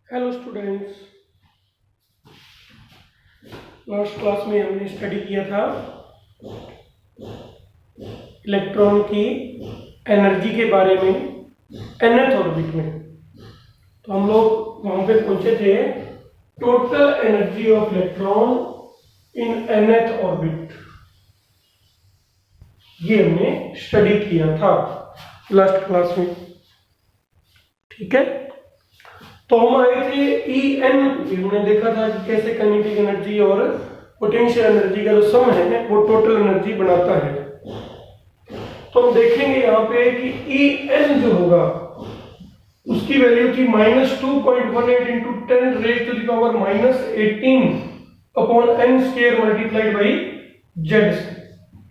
Hello students. Last class में हमने study किया था इलेक्ट्रॉन की एनर्जी के बारे में nth ऑर्बिट में। तो हम लोग वहां पे पहुंचे थे total energy of electron in nth orbit. ये हमने स्टडी किया था लास्ट क्लास में, ठीक है। तो हम आए थे En, हमने देखा था कि कैसे काइनेटिक एनर्जी और पोटेंशियल एनर्जी का जो सम है वो टोटल एनर्जी बनाता है। तो हम देखेंगे यहाँ पे कि En जो होगा उसकी वैल्यू थी -2.18 into 10 raise to the power -18 upon n square multiplied by z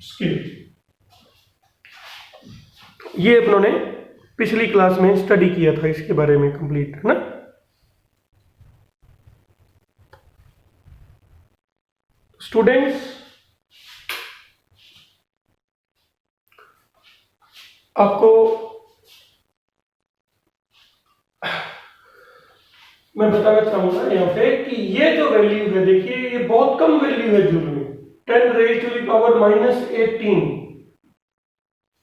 square. ये अपनों ने पिछली क्लास में स्टडी किया था, इसके बारे में कंप्लीट, है ना। स्टूडेंट्स, आपको मैं बताना चाहूंगा यहाँ पे कि ये जो वैल्यू है, देखिए ये बहुत कम वैल्यू है जूल में, 10 रेज टू द पावर -18।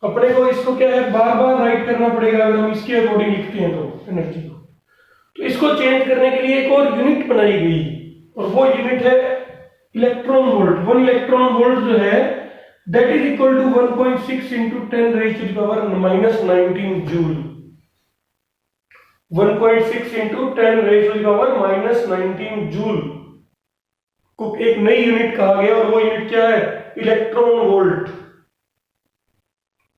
अपने को इसको क्या है, बार बार राइट करना पड़ेगा अगर हम इसके अकॉर्डिंग लिखते हैं तो एनर्जी को। तो इसको चेंज करने के लिए एक और यूनिट बनाई गई और वो यूनिट है इलेक्ट्रॉन वोल्ट। 1 इलेक्ट्रॉन वोल्ट जो है that is equal to 1.6 into 10 raise to the power -19 joule. 1.6 into 10 raise to the power -19 joule को एक नई यूनिट कहा गया और वो यूनिट क्या है, इलेक्ट्रॉन वोल्ट,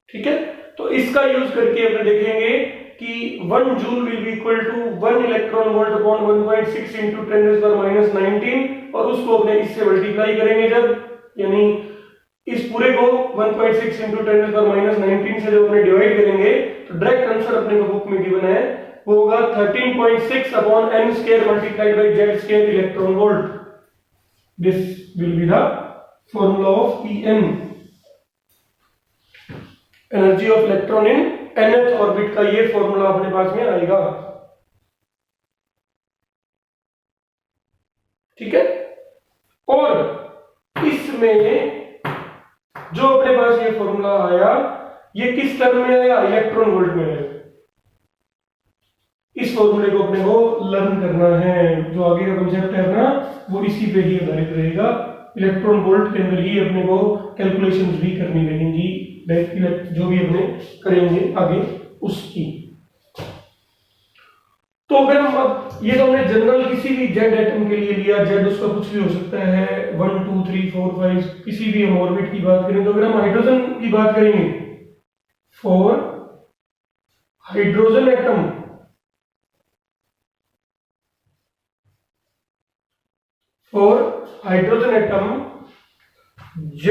ठीक है। तो इसका यूज करके अपने देखेंगे कि 1 joule will be equal to 1 electron volt upon 1.6 into 10 raise power -19 और उसको अपने इससे मल्टीप्लाई करेंगे जब, यानी इस पूरे को 1.6 इंटू 10 रेज पावर -19 से जब अपने डिवाइड करेंगे तो डायरेक्ट आंसर अपने को बुक में गिवन है, वो होगा 13.6 upon n square multiplied by z square electron volt. This will be the formula of En, energy of electron in nth orbit का ये फॉर्मूला अपने पास में आएगा, ठीक है। और इसमें जो अपने पास ये फॉर्मूला आया, ये किस टर्म में आया, इलेक्ट्रॉन वोल्ट में आया। इस फॉर्मूले को अपने को लर्न करना है, जो आगे का कंसेप्ट है ना वो इसी पे ही आधारित रहेगा। इलेक्ट्रॉन वोल्ट के अंदर ही अपने को कैलकुलेशंस भी करनी रहेंगी, जो भी अपने करेंगे आगे उसकी। तो अगर हम अब ये तो हमने जनरल किसी भी जेड एटम के लिए लिया, जेड उसका कुछ भी हो सकता है, 1 2 3 4 5 किसी भी हम ऑर्बिट की बात करें। तो अगर हम हाइड्रोजन की बात करेंगे, for hydrogen atom Z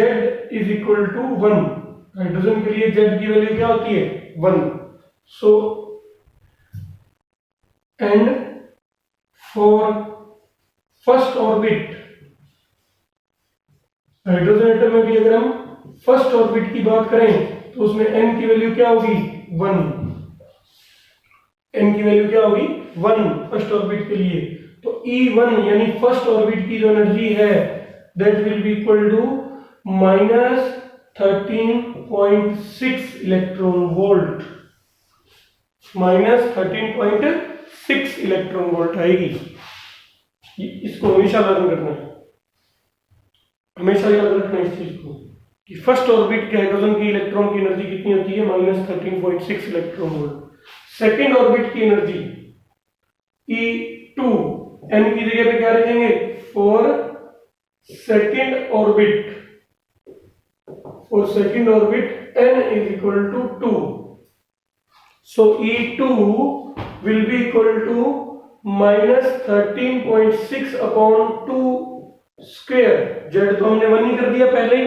is equal to 1। Hydrogen के लिए Z की वैल्यू क्या होती है, 1। So and for first orbit, hydrogen atom में भी अगर हम फर्स्ट ऑर्बिट की बात करें तो उसमें n की वैल्यू क्या होगी, 1। n की वैल्यू क्या होगी, 1 फर्स्ट ऑर्बिट के लिए। तो E1 यानी फर्स्ट ऑर्बिट की जो एनर्जी है that will be equal to -13.6 electron volt, -13.6 electron volt आएगी। इसको हमेशा लर्न करना है, हमेशा याद रखना है इस चीज को कि फर्स्ट ऑर्बिट के हाइड्रोजन की इलेक्ट्रॉन की एनर्जी कितनी होती है, -13.6 इलेक्ट्रॉन वोल्ट। सेकेंड ऑर्बिट की एनर्जी E2, n की जगह पे क्या रखेंगे, for second orbit n is equal to 2. So E2 will be equal to -13.6 upon 2 square. Z तो हमने 1 ही कर दिया पहले ही,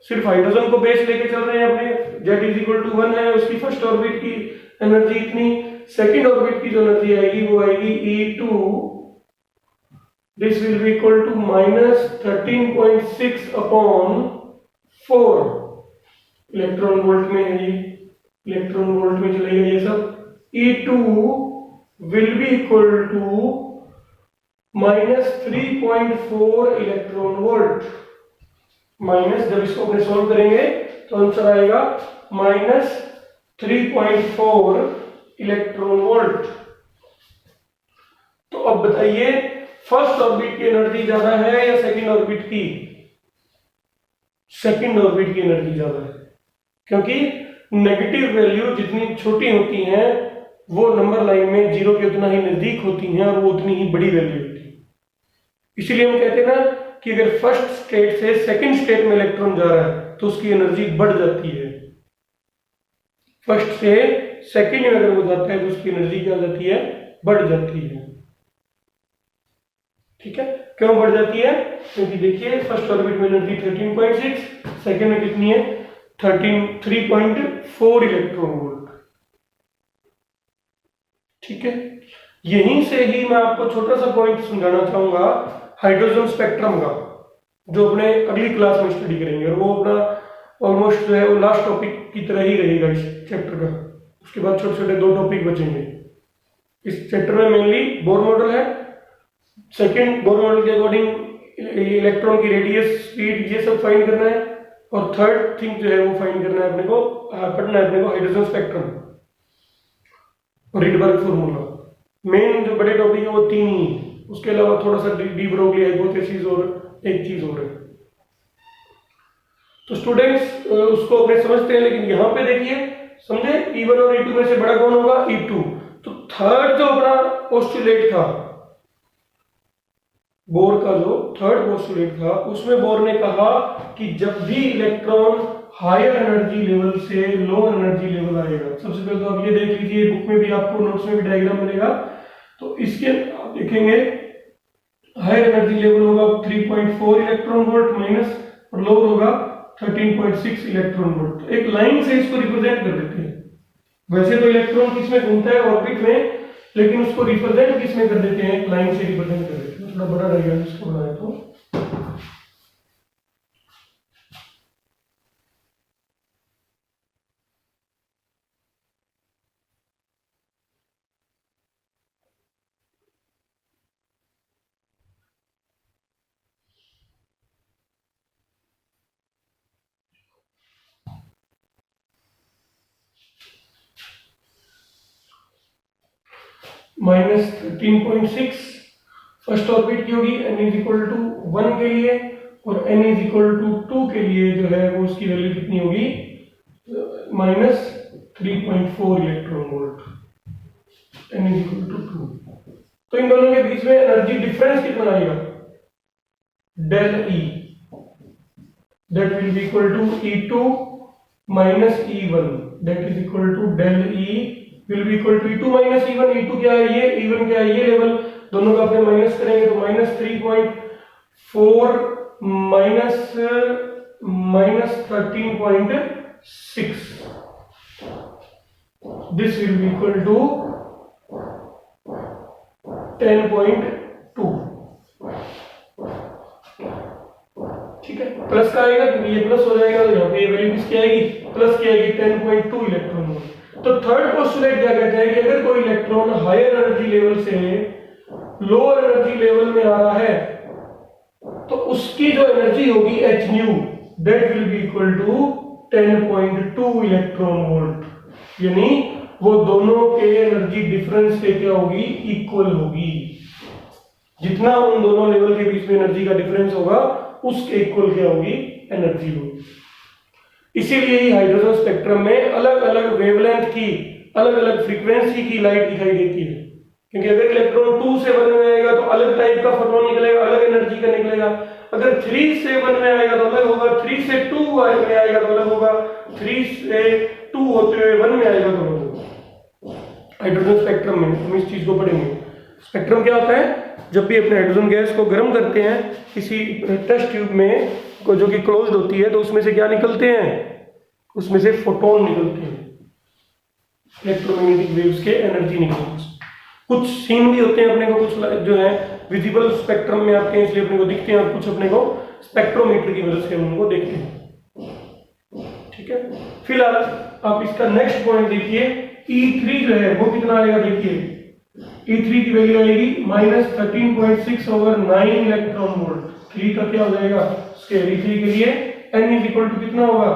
सिर्फ हाइड्रोजन को बेस लेके चल रहे हैं अपने। Z इज इक्वल टू 1 है, उसकी फर्स्ट ऑर्बिट की एनर्जी इतनी, सेकेंड ऑर्बिट की जो एनर्जी आएगी वो आएगी E2, this will be equal to -13.6 upon 4। Electron volt में है ये, इलेक्ट्रॉन वोल्ट में चलेगा ये सब। E2 will be equal to -3.4 electron volt. Minus, जब इसको अपने सोल्व करेंगे तो आंसर आएगा -3.4 इलेक्ट्रॉन वोल्ट। तो अब बताइए फर्स्ट ऑर्बिट की एनर्जी ज्यादा है या सेकंड ऑर्बिट की? सेकंड ऑर्बिट की एनर्जी ज्यादा है, क्योंकि नेगेटिव वैल्यू जितनी छोटी होती हैं वो नंबर लाइन में जीरो के उतना ही नजदीक होती हैं और वो उतनी ही बड़ी वैल्यू होती है। इसीलिए हम कहते हैं ना कि अगर फर्स्ट स्टेट से सेकंड स्टेट में इलेक्ट्रॉन जा रहा है तो उसकी एनर्जी बढ़ जाती है। फर्स्ट से सेकंड में अगर वो जाता है तो उसकी एनर्जी क्या हो जाती है? बढ़ जाती है। ठीक है, क्यों बढ़ जाती है? क्योंकि देखिए फर्स्ट ऑर्बिट में एनर्जी 13.6, सेकंड में कितनी है? 3.4 इलेक्ट्रॉन वोल्ट। ठीक है, यहीं से ही मैं आपको छोटा सा पॉइंट समझाना चाहूंगा हाइड्रोजन स्पेक्ट्रम का, जो अपने अगली क्लास में स्टडी करेंगे, और वो अपना ऑलमोस्ट जो है वो लास्ट टॉपिक की तरह ही रहेगा इस चैप्टर का। उसके बाद छोटे छोटे 2 टॉपिक बचेंगे। इस चैप्टर में मेनली बोर मॉडल है, सेकंड बोर मॉडल के अकॉर्डिंग इलेक्ट्रॉन की रेडियस, स्पीड, ये सब फाइंड करना है, और थर्ड थिंग जो है वो फाइंड करना है अपने को, पढ़ना है अपने को हाइड्रोजन स्पेक्ट्रम और रिडबर्ग फॉर्मूला। मेन जो बड़े टॉपिक है वो 3 ही, उसके अलावा थोड़ा सा डी ब्रोगली हाइपोथेसिस और एक चीज और है। तो स्टूडेंट्स उसको अपने समझते हैं, लेकिन यहाँ पे देखिए समझे E1 और E2 में से बड़ा कौन होगा? E2। तो थर्ड जो अपना पोस्टुलेट था बोर का, जो थर्ड पोस्टुलेट था, उसमें बोर ने कहा कि जब भी इलेक्ट्रॉन हायर एनर्जी लेवल से लोअर एनर्जी लेवल आएगा, सबसे पहले तो आप ये देख लीजिए, बुक में भी आपको नोट्स में भी डायग्राम मिलेगा, तो इसके आप देखेंगे हायर एनर्जी लेवल होगा 3.4 इलेक्ट्रॉन वोल्ट माइनस, और लोअर होगा 13.6 इलेक्ट्रॉन वोल्ट। एक लाइन से इसको रिप्रेजेंट कर देते हैं। वैसे तो इलेक्ट्रॉन किसमें घूमता है? ऑर्बिट में, लेकिन उसको रिप्रेजेंट किसमें कर देते हैं? एक लाइन से रिप्रेजेंट कर देते हैं। थोड़ा बड़ा डायग्राम इसको बनाए तो -13.6 फर्स्ट ऑर्बिट की होगी, n इज इक्वल टू 1 के लिए, और n इज इक्वल टू 2 के लिए जो है वो उसकी वैल्यू कितनी होगी? -3.4 electron volt, n is equal to 2। तो इन दोनों के बीच में एनर्जी डिफरेंस कितना आएगा? Del E, that will be equal to E2 minus E1, that is equal to del E will be equal to E2 minus E1। E2 क्या है? ये, E1 क्या है? ये लेवल, दोनों का अपने माइनस करेंगे तो -3.4 minus 13.6, this will be equal to 10.2। ठीक है, प्लस का आएगा क्योंकि ये प्लस हो जाएगा, तो यहाँ पे ये वैल्यू किसकी आएगी? प्लस की आएगी, 10.2 इलेक्ट्रॉन वोल्ट। तो थर्ड पोस्टुलेट क्या कहता है कि अगर कोई इलेक्ट्रॉन हायर एनर्जी लेवल से लोअर एनर्जी लेवल में आ रहा है तो उसकी जो एनर्जी होगी h nu, that will be equal to 10.2 electron volt, यानी वो दोनों के एनर्जी डिफरेंस से क्या होगी? इक्वल होगी। जितना उन दोनों लेवल के बीच में एनर्जी का डिफरेंस होगा उसके इक्वल क्या होगी? एनर्जी होगी। इसीलिए ही हाइड्रोजन स्पेक्ट्रम में अलग अलग वेवलेंथ की, अलग अलग फ्रीक्वेंसी की लाइट दिखाई देती है, क्योंकि अगर इलेक्ट्रॉन 2 से 1 में आएगा तो अलग टाइप का फोटोन निकलेगा, अलग एनर्जी का निकलेगा। अगर 3 से 1 में आएगा तो अलग होगा, 3 से 2 में आएगा तो अलग होगा, 3 से 2 होते हुए 1 में आएगा तो अलग होगा। हाइड्रोजन स्पेक्ट्रम में हम इस चीज को पढ़ेंगे। स्पेक्ट्रम क्या होता है? जब भी अपने हाइड्रोजन गैस को गर्म करते हैं किसी टेस्ट ट्यूब में जो कि क्लोज्ड होती है, तो उसमें से क्या निकलते हैं? उसमें से फोटोन निकलते हैं, इलेक्ट्रोमैग्नेटिक वेव्स के एनर्जी निकलती है। कुछ सीन भी होते हैं अपने को, कुछ जो है विजिबल स्पेक्ट्रम में आते हैं इसलिए अपने को दिखते हैं, और कुछ अपने को स्पेक्ट्रोमीटर की मदद से उनको देखते हैं। ठीक है, फिलहाल आप इसका नेक्स्ट पॉइंट देखिए, E3 जो है वो कितना आएगा? देखिए E3 की वैल्यू आएगी -13.6/9 इलेक्ट्रॉन वोल्ट। 3 का क्या हो जाएगा स्केयर E3 के लिए n इज इक्वल टू कितना होगा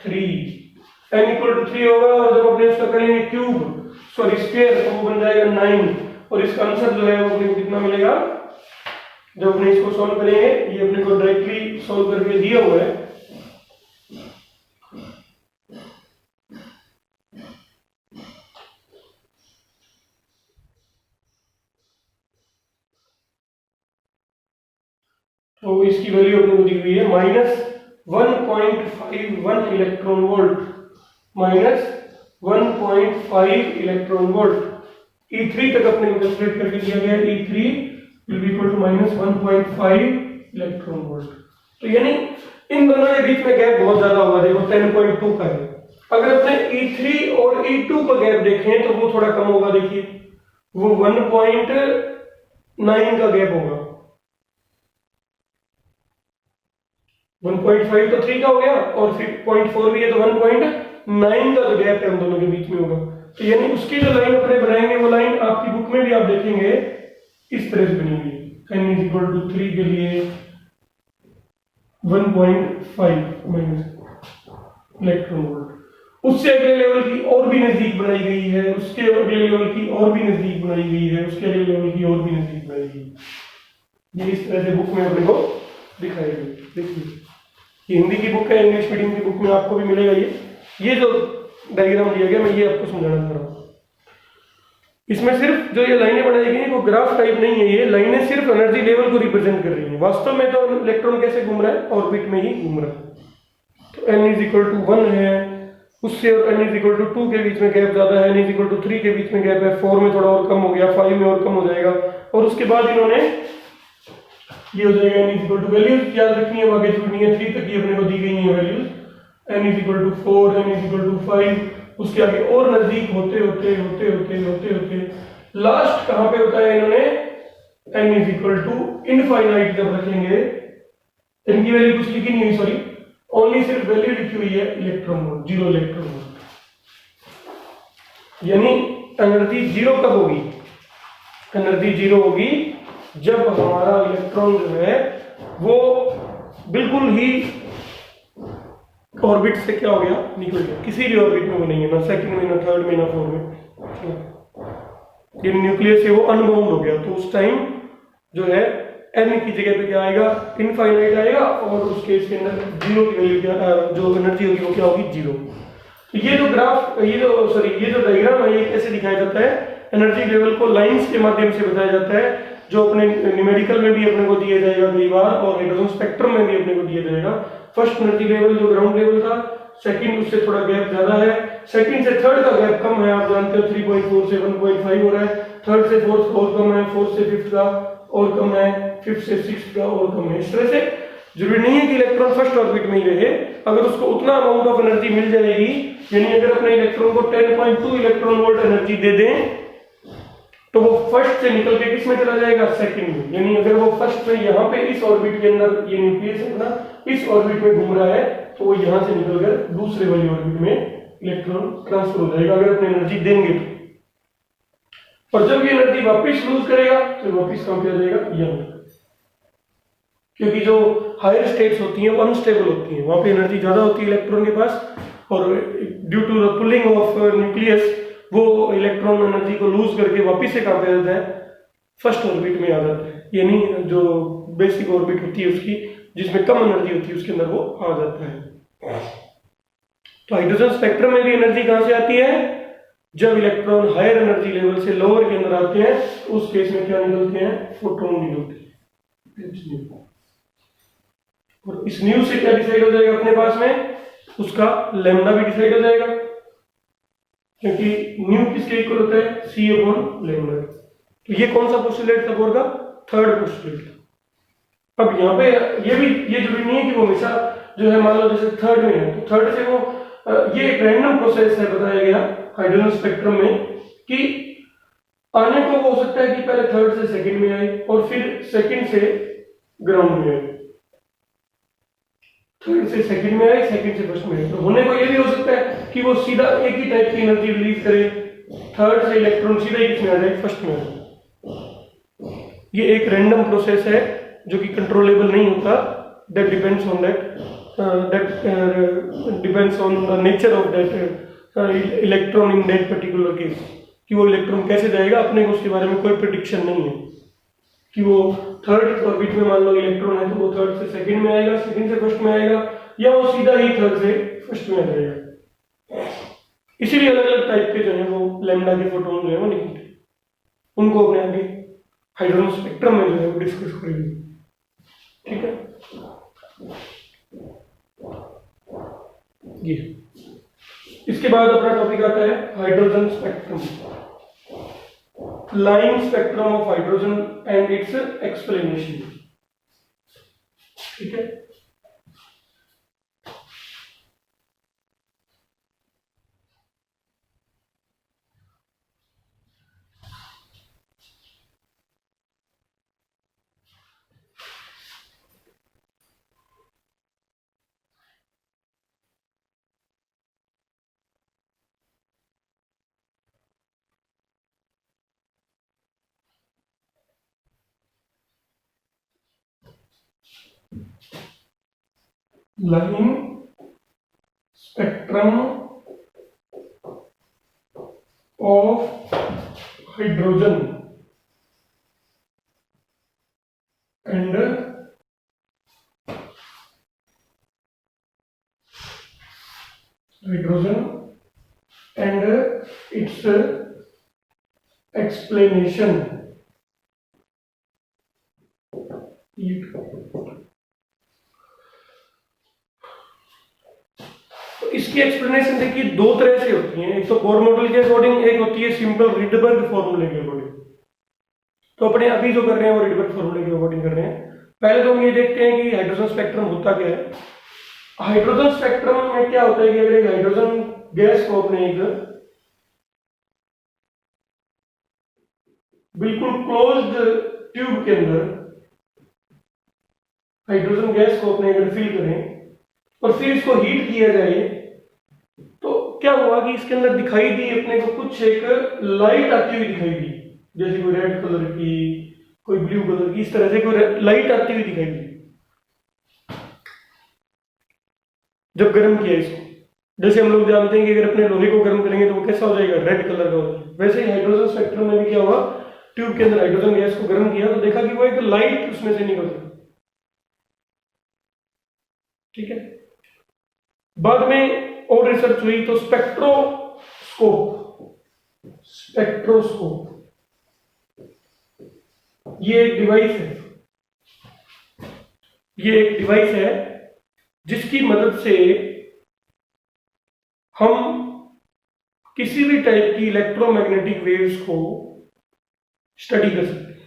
3, n इक्वल टू 3 होगा और जब अपने इसका करेंगे क्यूब सॉरी स्क्वायर तो वो बन जाएगा 9 और इसका आंसर जो है वो अपने को कितना मिलेगा जब अपने इसको सॉल्व करेंगे ये अपने को डायरेक्टली सॉल्व करके दिया हुआ है तो इसकी वैल्यू अपने को दी हुई है -1.51 electron volt -1.5 electron volt. E3 तक अपने को कैलकुलेट करके दिया गया है E3 will be equal to -1.5 electron volt. तो यानी इन दोनों के बीच में गैप बहुत ज्यादा होगा, देखो 10.2 का है। अगर अपने E3 और E2 का गैप देखें तो वो थोड़ा कम होगा, देखिए वो 1.9 का गैप होगा। 1.5 तो 3 का हो गया और फिर 0.4 भी है तो 1.9 का जो गैप है उन दोनों के बीच में होगा। तो यानी उसकी जो लाइन अपने बनाएंगे वो लाइन आपकी बुक में भी आप देखेंगे इस तरह से बनी हुई है। n इज इक्वल टू 3 के लिए 1.5 इलेक्ट्रॉन वोल्ट। उससे अगले लेवल की और भी नजदीक बनाई गई है, उसके अगले लेवल की और भी नजदीक बनाई गई है, उसके अगले लेवल की और भी नजदीक बनाई गई है। ये इस तरह से बुक में अपने को दिखाई गई। देखिए ये हिंदी की बुक है, इंग्लिश मीडियम की बुक में आपको भी मिलेगा। ये जो डायग्राम दिया गया मैं ये आपको समझाना चाह रहा हूँ। इसमें सिर्फ जो ये लाइनें बनाई गई हैं वो ग्राफ टाइप नहीं है, ये लाइनें सिर्फ एनर्जी लेवल को रिप्रेजेंट कर रही हैं। वास्तव में तो इलेक्ट्रॉन कैसे घूम रहा है ऑर्बिट में ही घूम रहा है। तो n इज इक्वल टू 1 है, उससे और n इज इक्वल टू 2 के बीच में गैप ज्यादा है, n इज इक्वल टू 3 के बीच में गैप है, 4 में थोड़ा और कम हो गया, 5 में और कम हो जाएगा और उसके बाद इन्होंने ये हो जाएगा n is equal to values याद रखनी है, आगे छोड़नी है। 3 तक ही अपने को दी गई है values, n is equal to 4, n is equal to 5, उसके आगे और नजदीक होते होते होते होते होते होते लास्ट कहां पे होता है इन्होंने n is equal to infinite जब रखेंगे, इनकी वैल्यू कुछ लिखी नहीं हुई, सॉरी ओनली सिर्फ वैल्यू लिखी हुई है इलेक्ट्रॉन वोल्ट, 0 इलेक्ट्रॉन वोल्ट। यानी एनर्जी जीरो कब होगी? एनर्जी जीरो होगी जब हमारा इलेक्ट्रॉन जो है वो बिल्कुल ही ऑर्बिट से क्या हो गया, निकल गया। किसी भी ऑर्बिट में वो नहीं है, ना सेकंड में, ना थर्ड में, ना फोर्थ में, ये न्यूक्लियस से वो अनबाउंड हो गया। तो उस टाइम जो है n की जगह पे क्या आएगा, इनफाइनाइट आएगा और उस केस के अंदर जीरो की वैल्यू क्या, जो एनर्जी होगी वो क्या होगी, जीरो। तो ये जो ग्राफ, ये जो डायग्राम है ये कैसे दिखाया जाता है, एनर्जी लेवल को लाइंस के माध्यम से बताया जाता है, जो अपने न्यूमेरिकल में भी अपने को दिया जाएगा कई बार और हाइड्रोजन स्पेक्ट्रम में भी अपने को दिया जाएगा। फर्स्ट एनर्जी लेवल जो ग्राउंड लेवल था, सेकंड उससे थोड़ा गैप ज्यादा है, सेकंड से थर्ड का गैप कम है, आप जानते हो 3.4 से 1.5 हो रहा है, थर्ड से फोर्थ और कम है, फोर्थ से फिफ्थ का और कम है, फिफ्थ से सिक्स्थ का और कम है। इस तरह से जरूरी नहीं है कि इलेक्ट्रॉन फर्स्ट ऑर्बिट में ही रहे, अगर उसको उतना अमाउंट ऑफ एनर्जी मिल जाएगी, यानी अगर अपने इलेक्ट्रॉन को 10.2 इलेक्ट्रॉन वोल्ट एनर्जी दे दें तो वो फर्स्ट से निकल के किस में चला जाएगा, सेकंड में। यानी अगर वो फर्स्ट में यहाँ पे इस ऑर्बिट के अंदर ये न्यूक्लियस है ना, इस ऑर्बिट में घूम रहा है तो वो यहाँ से निकलकर दूसरे वाली ऑर्बिट में इलेक्ट्रॉन ट्रांसफर हो जाएगा अगर अपनी एनर्जी देंगे तो। और जब ये एनर्जी वापस लूज करेगा तो वापस कहाँ पे आ जाएगा, यहाँ। क्योंकि जो हायर स्टेट्स होती हैं वो अनस्टेबल होती हैं, वहां पे एनर्जी ज्यादा होती है इलेक्ट्रॉन के पास और due to the pulling of nucleus वो इलेक्ट्रॉन एनर्जी को लूज करके वापस से कहां पे आ जाता है, फर्स्ट ऑर्बिट में आ जाता है। यानी जो बेसिक ऑर्बिट होती है उसकी, जिसमें कम एनर्जी होती है, उसके अंदर वो आ जाता है। तो हाइड्रोजन स्पेक्ट्रम में भी एनर्जी कहां से आती है, जब इलेक्ट्रॉन हायर एनर्जी लेवल से लोअर के अंदर आते हैं तो उस केस में क्या निकलते हैं, फोटोन निकलते हैं। और इस न्यू से क्या डिसाइड हो जाएगा अपने पास में, उसका लैम्डा भी डिसाइड हो जाएगा, क्योंकि न्यू किसके इक्वल होता है, C/λ। तो ये कौन सा पोस्टुलेट था बोर का, थर्ड पोस्टुलेट। अब यहाँ पे ये जरूरी नहीं है कि वो हमेशा जो है, मान लो जैसे थर्ड में है तो थर्ड से वो ये एक रैंडम प्रोसेस है बताया गया हाइड्रोजन स्पेक्ट्रम में कि आने को वो हो सकता है कि पहले थर्ड से सेकंड में आए और फिर सेकंड से ग्राउंड में आए, थर्ड से सेकंड में आए, सेकंड से फर्स्ट में आए। तो होने को ये भी हो सकता है कि वो सीधा एक ही टाइप की एनर्जी रिलीज करे, थर्ड से इलेक्ट्रॉन सीधा ही किसमें आ जाए, फर्स्ट में आ जाए। ये एक रैंडम प्रोसेस है जो कि कंट्रोलेबल नहीं होता, that depends on depends on the nature of that electron in that particular case, कि वो इलेक्ट्रॉन कैसे जाएगा अपने को उसके बारे में कोई प्रिडिक्शन नहीं है कि वो थर्ड ऑर्बिट में मान लो इलेक्ट्रॉन है तो वो थर्ड से सेकंड में आएगा, सेकंड से फर्स्ट में आएगा, या वो सीधा ही थर्ड से फर्स्ट में आ जाएगा। इसीलिए अलग अलग टाइप के जो है वो लैम्डा के फोटोन जो है वो निकलते हैं, उनको अपने आगे हाइड्रोजन स्पेक्ट्रम में जो है वो डिस्कस करेंगे। ठीक है, ये इसके बाद अपना टॉपिक आता है hydrogen spectrum, line spectrum of hydrogen and it's explanation. ठीक है, line spectrum of hydrogen and it's explanation. इसकी एक्सप्लेनेशन देखिए दो तरह से होती है, एक तो बोर मॉडल के अकॉर्डिंग, एक होती है सिंपल रिडबर्ग फॉर्मूले के अकॉर्डिंग। तो अपने अभी जो कर रहे हैं वो रिडबर्ग फॉर्मूले के अकॉर्डिंग कर रहे हैं। पहले तो हम ये देखते हैं कि हाइड्रोजन स्पेक्ट्रम होता क्या है। हाइड्रोजन स्पेक्ट्रम में क्या होता है कि अगर एक हाइड्रोजन गैस को अपने एक बिल्कुल क्लोज्ड ट्यूब के अंदर हाइड्रोजन गैस को अपने अगर फिल करें और फिर इसको हीट किया जाए, तो क्या हुआ कि इसके अंदर दिखाई दी अपने को कुछ एक लाइट आती हुई दिखाई दी, जैसे कोई रेड कलर की, कोई ब्लू कलर की, इस तरह से कोई लाइट आती हुई दिखाई दी जब गर्म किया इसको। जैसे हम लोग जानते हैं कि अगर अपने लोहे को गर्म करेंगे तो वो कैसा हो जाएगा, रेड कलर का हो जाएगा। वैसे ही हाइड्रोजन स्पेक्ट्रम में भी क्या हुआ, ट्यूब के अंदर हाइड्रोजन गैस को गर्म किया तो देखा कि वो एक लाइट उसमें से निकल रही। ठीक है, बाद में और रिसर्च हुई तो स्पेक्ट्रोस्कोप ये एक डिवाइस है जिसकी मदद से हम किसी भी टाइप की इलेक्ट्रोमैग्नेटिक वेव्स को स्टडी कर सकते हैं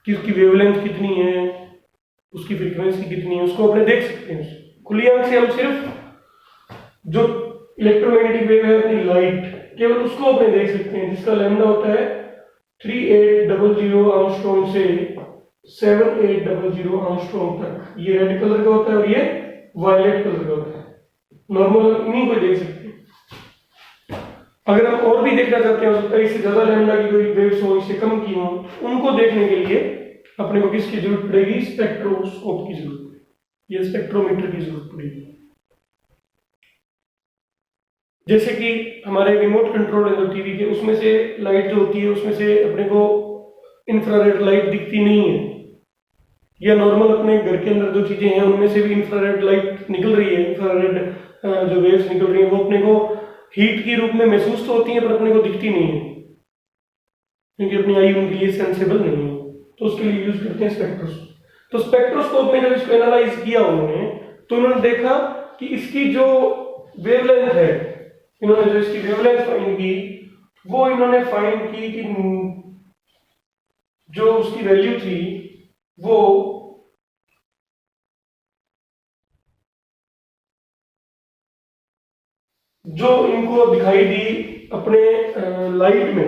कि उसकी वेवलेंथ कितनी है, उसकी फ्रीक्वेंसी कितनी है, उसको अपने देख सकते हैं। खुली आंख से हम सिर्फ जो इलेक्ट्रोमैग्नेटिक वेव है अपनी लाइट, केवल उसको अपने देख सकते हैं, जिसका लैम्डा होता है 3800 एंगस्ट्रॉम से 7800 एंगस्ट्रॉम तक। ये रेड कलर का होता है और ये वायलेट कलर का होता है। नॉर्मल इन्हीं को देख सकते हैं। अगर हम और भी देखना चाहते हैं, हो सकता है इससे ज्यादा लैम्डा की कोई वेव्स हो, इससे कम की हो, उनको देखने के लिए अपने को किसकी जरूरत पड़ेगी, स्पेक्ट्रोस्कोप की जरूरत पड़ेगी, ये स्पेक्ट्रोमीटर की जरूरत पड़ेगी। जैसे कि हमारे रिमोट कंट्रोल है जो टीवी के, उसमें से लाइट जो होती है उसमें से अपने को इंफ्रारेड लाइट दिखती नहीं है, या नॉर्मल अपने घर के अंदर जो चीजें हैं उनमें से भी इंफ्रारेड लाइट निकल रही है, इंफ्रारेड जो वेव्स निकल रही है वो अपने को हीट के रूप में महसूस तो होती है पर अपने को दिखती नहीं है, क्योंकि अपनी आई उनके लिए सेंसेबल नहीं है। तो उसके लिए यूज करते हैं स्पेक्ट्रोस्कोप। तो स्पेक्ट्रोस्कोप में जब इसको एनालाइज किया उन्होंने, तो उन्होंने देखा कि इसकी जो वेवलेंथ है, इन्होंने जो इसकी वेवलेंथ फाइंड की, वो इन्होंने फाइंड की कि जो उसकी वैल्यू थी वो जो इनको दिखाई दी अपने लाइट में,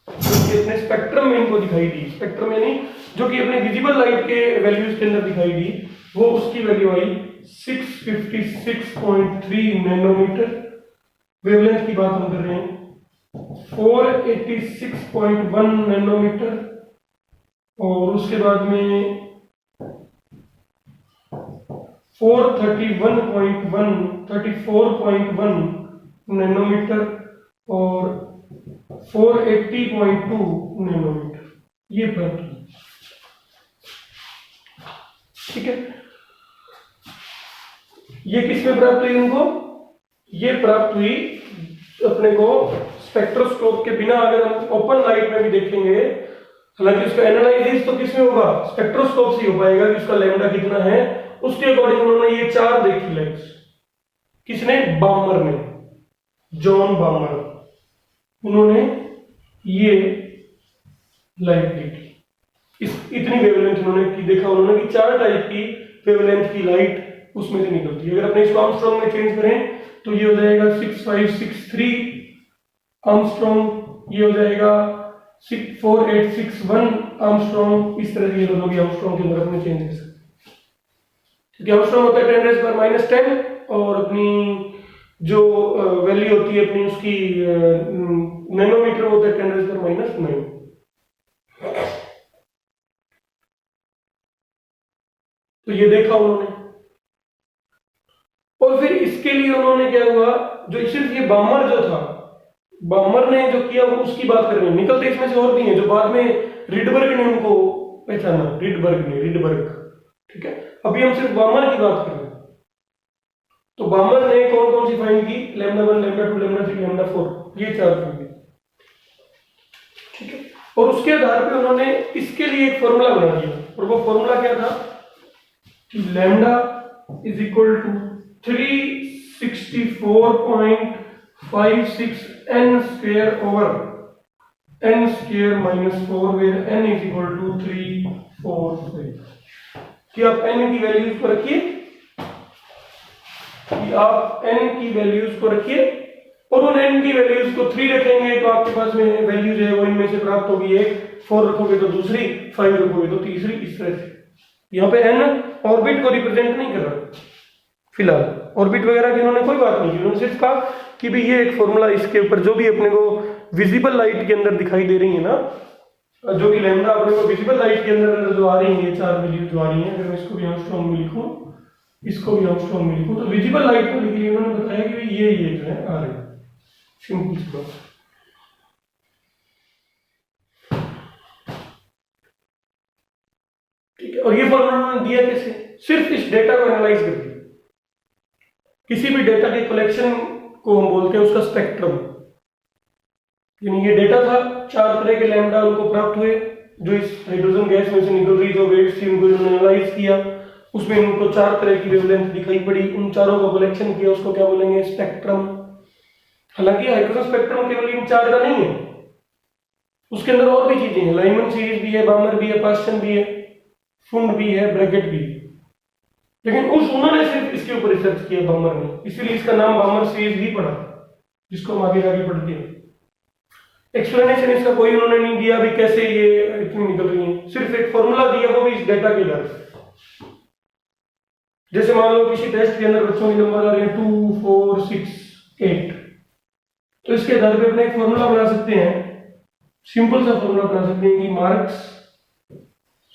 जो कि अपने स्पेक्ट्रम में इनको दिखाई दी, स्पेक्ट्रम यानी जो कि अपने विजिबल लाइट के वैल्यूज के अंदर दिखाई दी, वो उसकी वैल्यू आई 656.3 नैनोमीटर। वेवलेंथ की बात हम कर रहे हैं 486.1 नैनोमीटर, और उसके बाद में 34.1 नैनोमीटर और 480.2 नैनोमीटर, ये प्राप्त हुई। ठीक है, ये किसमें प्राप्त हुई उनको? ये प्राप्त हुई अपने को स्पेक्ट्रोस्कोप के बिना। अगर हम ओपन लाइट में भी देखेंगे, हालांकि उसका एनालिसिस तो किसमें होगा? स्पेक्ट्रोस्कोप से हो पाएगा कि उसका लैम्डा कितना है। उसके अकॉर्डिंग उन्होंने ये 4 देखी लाइट्स। किसने? बामर ने, जॉन बामर, उन्होंने ये लाइट देखी। इतनी वेवलेंथ उन्होंने की देखा उन्होंने कि 4 टाइप की वेवलेंथ की लाइट उसमें से निकलती है। अगर अपने इसको आर्मस्ट्रॉन्ग में चेंज करें तो ये हो जाएगा 6563 आर्मस्ट्रॉन्ग, ये हो जाएगा 4861 आर्मस्ट्रॉन्ग। इस तरह से ये दोनों भी आर्मस्ट्रॉन्ग के अंदर अपने चेंज कर सकते हैं। क्योंकि आर्मस्ट्रॉन्ग होता है 10⁻10 और अपनी जो वैल्यू होती है अपनी उसकी नैनोमीटर होता है 10⁻⁹। तो ये देखा उन्होंने। और फिर इसके लिए उन्होंने क्या हुआ, जो सिर्फ ये बामर जो था, बामर ने जो किया वो उसकी बात कर रहे हैं। निकलते इसमें से और भी हैं जो बाद में रिडबर्ग ने उनको पहचाना, रिडबर्ग। ठीक है, अभी हम सिर्फ बामर की बात कर रहे हैं। तो बामर ने कौन कौन सी फाइंड की? λ1, λ2, λ3, λ4, ये 4 फाइंड की। ठीक है, और उसके आधार पे उन्होंने इसके लिए एक फॉर्मूला बना दिया। और वो फॉर्मूला क्या था कि lambda is equal to 364.56 n square over n square minus 4, where n is equal to 3, 4, 5। कि आप n की वैल्यूज को रखिए, और उन n की वैल्यूज को 3 रखेंगे तो आपके पास में वैल्यू जो है वो इनमें से प्राप्त होगी। एक 4 रखोगे तो दूसरी, 5 रखोगे तो तीसरी, इस तरह से। यहाँ पे n ऑर्बिट को रिप्रेजेंट नहीं कर रहा, फिलहाल ऑर्बिट वगैरह की उन्होंने कोई बात नहीं की। उन्होंने सिर्फ कहा कि भाई ये एक फॉर्मूला, इसके ऊपर जो भी अपने को विजिबल लाइट के अंदर दिखाई दे रही है ना, जो भी लैम्डा अपने को विजिबल लाइट के अंदर जो आ रही है, 4 वैल्यू जो आ रही है, अगर मैं इसको भी आर्मस्ट्रॉन्ग में लिखूं, इसको भी आर्मस्ट्रॉन्ग में लिखूं, तो विजिबल लाइट को लिख लिए उन्होंने बताया कि ये जो है आ रही है। सिंपल सी बात। ठीक है, और ये फॉर्मूला उन्होंने दिया कैसे? सिर्फ इस डेटा को एनालाइज करके। किसी भी डेटा के कलेक्शन को हम बोलते हैं उसका स्पेक्ट्रम। यानी ये डेटा था, 4 तरह के लैम्डा उनको प्राप्त हुए जो इस हाइड्रोजन गैस में से निकल रही जो वेव्स थी उनको उन्होंने एनालाइज किया। उसमें उनको 4 तरह की वेवलेंथ दिखाई पड़ी, उन चारों को कलेक्शन किया, उसको क्या बोलेंगे? स्पेक्ट्रम। हालांकि हाइड्रोजन स्पेक्ट्रम केवल इन 4 का नहीं है, उसके अंदर और भी चीजें हैं। लाइमन सीरीज भी है, बामर भी है, पास्चन भी है, फुंड भी है, ब्रैकेट भी है। लेकिन उन्होंने सिर्फ इसके ऊपर रिसर्च किया, बामर ने, इसीलिए इसका नाम बामर सीरीज भी पड़ा, जिसको हम आगे जाके पढ़ते हैं। एक्सप्लेनेशन इसका कोई उन्होंने नहीं दिया भी कैसे ये इतनी निकल रही है, सिर्फ एक फॉर्मूला दिया, वो भी इस डेटा के आधार पर। जैसे मान लो किसी टेस्ट के अंदर बच्चों के नंबर आ रहे हैं 2, 4, 6, 8, तो इसके आधार पर अपने एक फॉर्मूला बना सकते हैं, सिंपल सा फॉर्मूला बना सकते हैं कि मार्क्स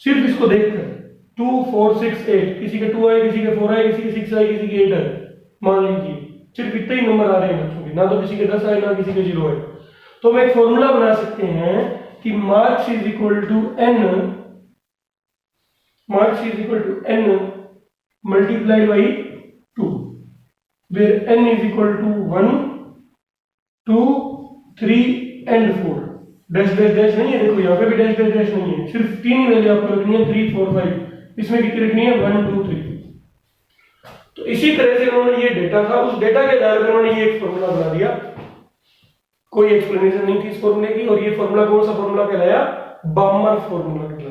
सिर्फ इसको देखकर 2, 4, 6, 8, किसी के 2 आए, किसी के 4 आए, किसी के 6 आए, किसी के 8 आए, मान लीजिए सिर्फ इतने ही नंबर आ रहे हैं बच्चों के, ना तो किसी के 10 आए ना किसी के 0 आए, तो हम एक फॉर्मूला बना सकते हैं कि marks is equal to n multiplied by 2, where n is equal to 1, 2, 3 and 4। Dash dash dash नहीं है, देखो यहाँ पे भी डैश डैश डैश नहीं है, सिर्फ 3 ही वैल्यू आपको रखनी है, 3, 4, 5। इसमें कितनी रखनी है? 1, 2, 3। तो इसी तरह से उन्होंने ये डेटा था, उस डेटा के आधार पर उन्होंने ये एक फॉर्मूला बना दिया। कोई एक्सप्लेनेशन नहीं थी इस फॉर्मूले की, और ये फॉर्मूला कौन सा फॉर्मूला कहलाया? बामर फॉर्मूला कहलाया।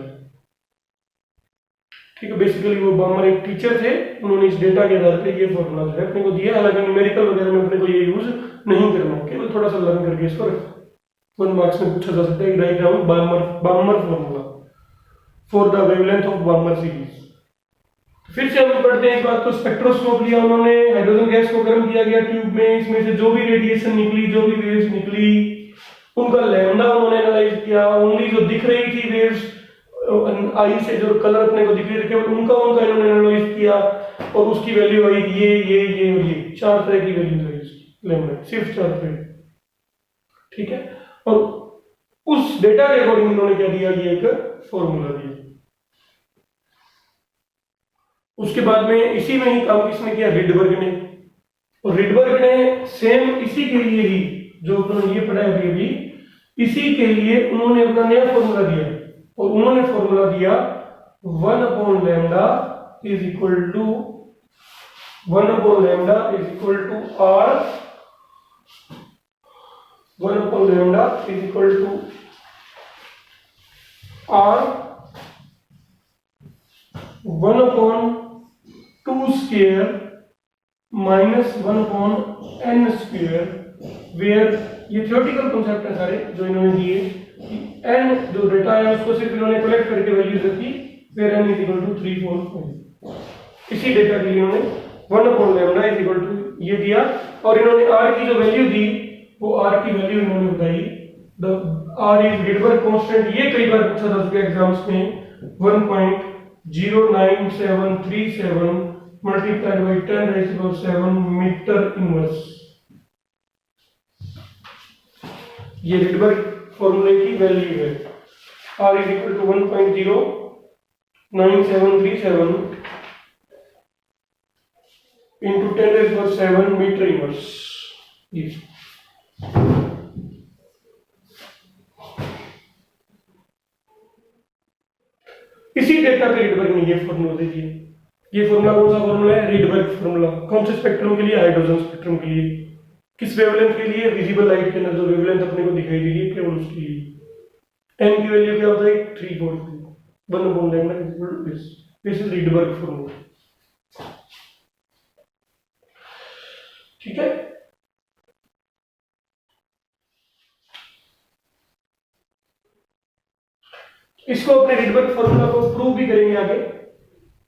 ठीक है, बेसिकली वो बामर एक टीचर थे, उन्होंने इस डेटा के आधार पर ये फॉर्मूला जो है अपने को दिया। हालांकि न्यूमेरिकल वगैरह में अपने को ये यूज नहीं करना, केवल थोड़ा सा लर्न करके इसको 1 मार्क्स में पूछा जा सकता है, write down बामर formula for the wavelength of बामर series. फिर से हम पढ़ते हैं इस बात को। स्पेक्ट्रोस्कोप लिया उन्होंने, हाइड्रोजन गैस को गर्म किया गया ट्यूब में, इसमें से जो भी रेडिएशन निकली, जो भी वेव्स निकली, उनका लैम्डा उन्होंने एनालाइज किया। ओनली जो दिख रही थी वेव्स आई से जो कलर अपने को दिख रहे थे केवल उनका उनका इन्होंने एनालाइज किया और उसकी वैल्यू आई ये और ये 4 तरह की वैल्यू आई उसकी लैम्डा, सिर्फ 4 तरह। ठीक है, और उस डेटा के अकॉर्डिंग इन्होंने क्या दिया, ये एक फॉर्मूला दिया। उसके बाद में इसी में ही काम किसने किया, रिडबर्ग ने। और रिडबर्ग ने सेम इसी के लिए ही जो उन्होंने ये पढ़ा है अभी, इसी के लिए उन्होंने अपना नया फॉर्मूला दिया और उन्होंने फॉर्मूला दिया 1/λ is equal to 1/λ is equal to r 1/λ is equal to r 1/2 square minus 1/n square, where ये थियोरेटिकल कॉन्सेप्ट है सारे जो इन्होंने दिए कि n जो डेटा है उसको सिर्फ इन्होंने कलेक्ट करके वैल्यूज रखी, where n is equal to 3 4 5। इसी डेटा के लिए इन्होंने 1/λ इज इक्वल टू ये दिया और इन्होंने r की जो वैल्यू दी वो r की वैल्यू इन्होंने बताई the r is Rydberg constant. ये कई बार पूछा था उसके एग्जाम्स में 1.09737 multiplied by 10⁻⁷ मीटर इनवर्स। ये रिडबर्ग फॉर्मूले की वैल्यू है, r is equal to 1.09737 into 10⁻⁷ metre inverse. इसी डेटा पे रिडबर्ग ने ये फॉर्मूला दे दिया। ये फॉर्मूला कौन सा फॉर्मूला है, रिडबर्ग फॉर्मूला। कौन से स्पेक्ट्रम के लिए, हाइड्रोजन स्पेक्ट्रम के लिए। किस वेवलेंथ के लिए, विजिबल लाइट के अंदर जो वेवलेंथ अपने को दिखाई दे रही है केवल उसके लिए। n की वैल्यू क्या होता है 343 1/λ दिस इज रिडबर्ग फॉर्मूला। ठीक है, इसको अपने रिडबर्ग फॉर्मूला को प्रूव भी करेंगे आगे।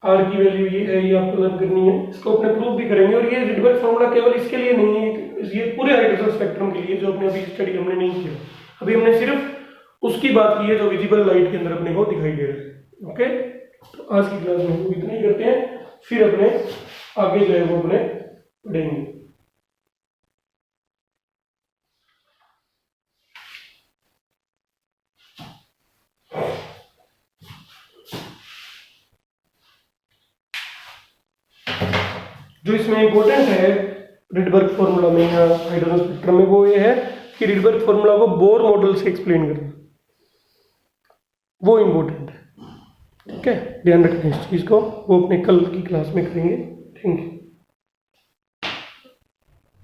r की वैल्यू ये है, ये आपको लर्न करनी है, इसको अपने प्रूव भी करेंगे। और ये रिडबर्ग फॉर्मूला केवल इसके लिए नहीं है, ये पूरे हाइड्रोजन स्पेक्ट्रम के लिए जो अपने अभी स्टडी हमने नहीं किया। अभी हमने सिर्फ उसकी बात की है जो विजिबल लाइट के अंदर अपने को दिखाई दे रहा है। ओके, तो आज की क्लास में हम इतना ही करते हैं, फिर अपने आगे जो है वो अपने पढ़ेंगे। जो इसमें इंपॉर्टेंट है रिडबर्ग फॉर्मूला में या हाइड्रोजन स्पेक्ट्रम में वो ये है कि रिडबर्ग फॉर्मूला को बोर मॉडल से एक्सप्लेन करना, वो इंपॉर्टेंट है। ठीक है, ध्यान रखना इस चीज को, वो अपने कल की क्लास में करेंगे। Thank you.